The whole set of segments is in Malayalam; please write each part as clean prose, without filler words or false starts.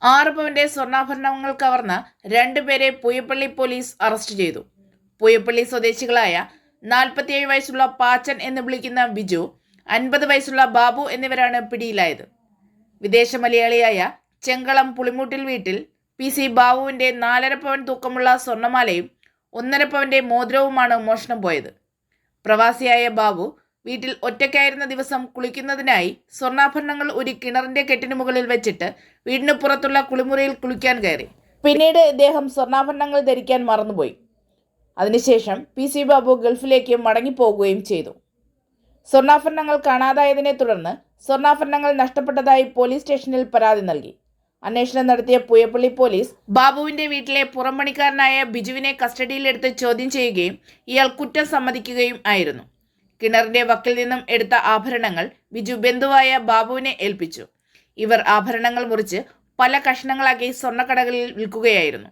6 പവന്റെ സ്വർണ്ണാഭരണങ്ങൾ കവർന്ന 2 പേരെ പൂയപ്പള്ളി പോലീസ് അറസ്റ്റ് ചെയ്തു. പൂയപ്പള്ളി സ്വദേശികളായ 47 വയസ്സുള്ള പാച്ചൻ എന്ന് വിളിക്കുന്ന ബിജു, 50 വയസ്സുള്ള ബാബു എന്നിവരാണ് പിടിയിലായത്. വിദേശ മലയാളിയായ ചെങ്കളം പുളിമൂട്ടിൽ വീട്ടിൽ PC ബാബുവിന്റെ 4.5 പവൻ തൂക്കമുള്ള സ്വർണ്ണമാലയും 1.5 പവന്റെ മോതിരവുമാണ് മോഷണം പോയത്. പ്രവാസിയായ ബാബു വീട്ടിൽ ഒറ്റയ്ക്കായിരുന്ന ദിവസം കുളിക്കുന്നതിനായി സ്വർണ്ണാഭരണങ്ങൾ ഒരു കിണറിന്റെ കെട്ടിന് മുകളിൽ വെച്ചിട്ട് വീടിന് പുറത്തുള്ള കുളിമുറിയിൽ കുളിക്കാൻ കയറി. പിന്നീട് ഇദ്ദേഹം സ്വർണ്ണാഭരണങ്ങൾ ധരിക്കാൻ മറന്നുപോയി. അതിനുശേഷം PC ബാബു ഗൾഫിലേക്ക് മടങ്ങിപ്പോകുകയും ചെയ്തു. സ്വർണ്ണാഭരണങ്ങൾ കാണാതായതിനെ തുടർന്ന് സ്വർണ്ണാഭരണങ്ങൾ നഷ്ടപ്പെട്ടതായി പോലീസ് സ്റ്റേഷനിൽ പരാതി നൽകി. അന്വേഷണം നടത്തിയ പൂയപ്പള്ളി പോലീസ് ബാബുവിന്റെ വീട്ടിലെ പുറംപണിക്കാരനായ ബിജുവിനെ കസ്റ്റഡിയിലെടുത്ത് ചോദ്യം ചെയ്യുകയും ഇയാൾ കുറ്റം സമ്മതിക്കുകയും ആയിരുന്നു. കിണറിന്റെ വക്കിൽ നിന്നും എടുത്ത ആഭരണങ്ങൾ ബിജു ബന്ധുവായ ബാബുവിനെ ഏൽപ്പിച്ചു. ഇവർ ആഭരണങ്ങൾ മുറിച്ച് പല കഷ്ണങ്ങളാക്കി സ്വർണ്ണക്കടകളിൽ വിൽക്കുകയായിരുന്നു.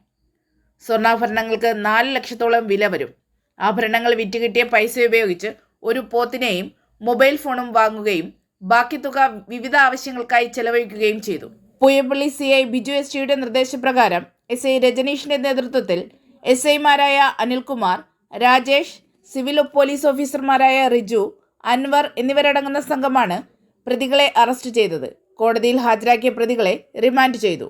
സ്വർണ്ണാഭരണങ്ങൾക്ക് 4 ലക്ഷത്തോളം വില വരും. ആഭരണങ്ങൾ വിറ്റുകിട്ടിയ പൈസ ഉപയോഗിച്ച് ഒരു പോത്തിനെയും മൊബൈൽ ഫോണും വാങ്ങുകയും ബാക്കി തുക വിവിധ ആവശ്യങ്ങൾക്കായി ചെലവഴിക്കുകയും ചെയ്തു. പൂയപ്പള്ളി CI ബിജു STയുടെ നിർദ്ദേശപ്രകാരം SI രജനീഷിന്റെ നേതൃത്വത്തിൽ SIമാരായ അനിൽകുമാർ, രാജേഷ്, സിവിൽ പോലീസ് ഓഫീസർമാരായ റിജു, അൻവർ എന്നിവരടങ്ങുന്ന സംഘമാണ് പ്രതികളെ അറസ്റ്റ് ചെയ്തത്. കോടതിയിൽ ഹാജരാക്കിയ പ്രതികളെ റിമാൻഡ് ചെയ്തു.